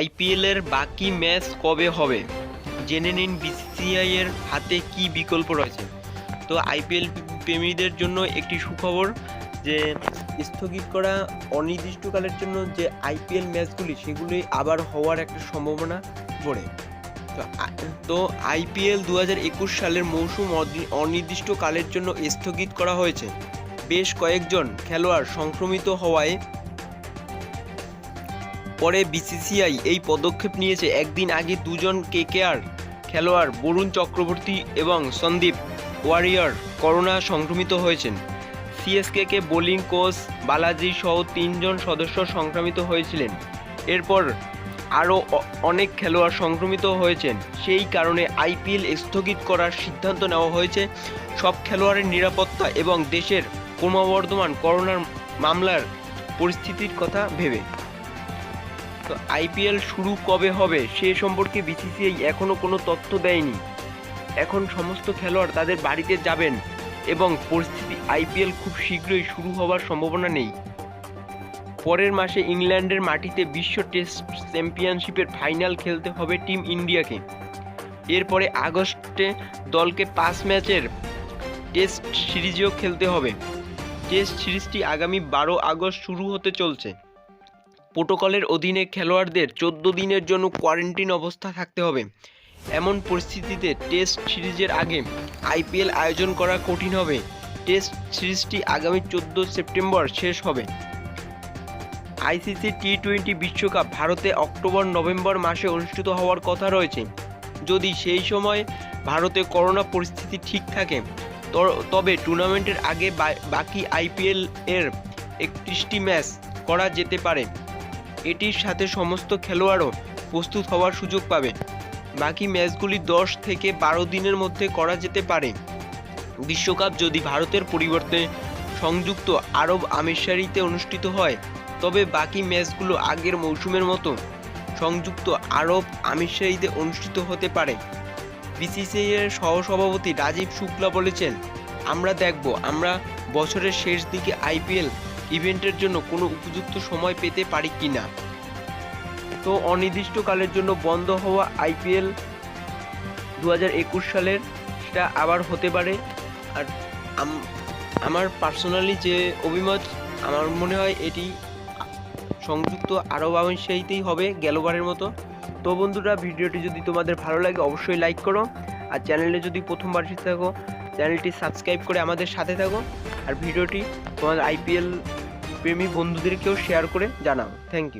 IPL এর বাকি match কবে হবে জেনে নিন বিসিসিআই এর হাতে কি বিকল্প রয়েছে। তো আইপিএল প্রেমীদের জন্য একটি সুখবর যে স্থগিত করা অনির্দিষ্টকালের জন্য যে আইপিএল ম্যাচগুলি সেগুলি আবার হওয়ার একটা সম্ভাবনা পড়ে। তো আইপিএল 2021 সালের মৌসুম অনির্দিষ্টকালের জন্য স্থগিত করা হয়েছে। বেশ কয়েকজন খেলোয়াড় সংক্রমিত হওয়ায় পরে বিসিসিআই এই পদক্ষেপ নিয়েছে। একদিন আগে দুজন কেকেআর খেলোয়াড় বরুণ চক্রবর্তী এবং সন্দীপ ওয়ারিয়র করোনা সংক্রমিত হয়েছেন। সিএসকে বোলিং কোচ বালাজি সহ 3 জন সদস্য সংক্রমিত হয়েছিলেন। এরপর আরও অনেক খেলোয়াড় সংক্রমিত হয়েছেন। সেই কারণে আইপিএল স্থগিত করার সিদ্ধান্ত নেওয়া হয়েছে সব খেলোয়াড়ের নিরাপত্তা এবং দেশের ক্রমবর্ধমান করোনার মামলার পরিস্থিতির কথা ভেবে। তো আইপিএল শুরু কবে হবে সে সম্পর্কে বিসিসিআই এখনও কোনো তথ্য দেয়নি। এখন সমস্ত খেলোয়াড় তাদের বাড়িতে যাবেন এবং পরিস্থিতি আইপিএল খুব শীঘ্রই শুরু হওয়ার সম্ভাবনা নেই। পরের মাসে ইংল্যান্ডের মাটিতে বিশ্ব টেস্ট চ্যাম্পিয়নশিপের ফাইনাল খেলতে হবে টিম ইন্ডিয়াকে। এরপরে আগস্টে দলকে 5 ম্যাচের টেস্ট সিরিজও খেলতে হবে। টেস্ট সিরিজটি আগামী 12 আগস্ট শুরু হতে চলছে। প্রোটোকলের অধীনে খেলোয়াড়দের 14 দিনের জন্য কোয়ারেন্টিন অবস্থা থাকতে হবে। এমন পরিস্থিতিতে টেস্ট সিরিজের আগে আইপিএল আয়োজন করা কঠিন হবে। টেস্ট সিরিজটি আগামী 14 সেপ্টেম্বর শেষ হবে। আইসিসি টি-20 বিশ্বকাপ ভারতে অক্টোবর-নভেম্বর মাসে অনুষ্ঠিত হওয়ার কথা রয়েছে। যদি সেই সময় ভারতে করোনা পরিস্থিতি ঠিক থাকে তবে টুর্নামেন্টের আগে বাকি আইপিএল এর 31টি ম্যাচ করা যেতে পারে। এটির সাথে সমস্ত খেলোয়াড়ও প্রস্তুত হওয়ার সুযোগ পাবে। বাকি ম্যাচগুলি 10 থেকে 12 দিনের মধ্যে করা যেতে পারে। বিশ্বকাপ যদি ভারতের পরিবর্তে সংযুক্ত আরব আমিরাতে অনুষ্ঠিত হয় তবে বাকি ম্যাচগুলো আগের মৌসুমের মতো সংযুক্ত আরব আমিরাতে অনুষ্ঠিত হতে পারে। বিসিসিআই এর সহসভাপতি রাজীব শুক্লা বলেছেন, আমরা বছরের শেষ দিকে আইপিএল ইভেন্টের জন্য কোনো উপযুক্ত সময় পেতে পারি কিনা। তো অনির্দিষ্টকালের জন্য বন্ধ হওয়া আইপিএল 2021 সালের সেটা আবার হতে পারে। আর আমার পার্সোনালি যে অভিমত, আমার মনে হয় এটি সংযুক্ত আরব আমিরাতেই হবে গেলবারের মতো। তো বন্ধুরা, ভিডিওটি যদি তোমাদের ভালো লাগে অবশ্যই লাইক করো, আর চ্যানেলে যদি প্রথমবার এসে থাকো চ্যানেলটি সাবস্ক্রাইব করে আমাদের সাথে থাকো, আর ভিডিওটি তোমাদের আইপিএল প্রেমী বন্ধুদেরকেও শেয়ার করে জানাও। Thank you.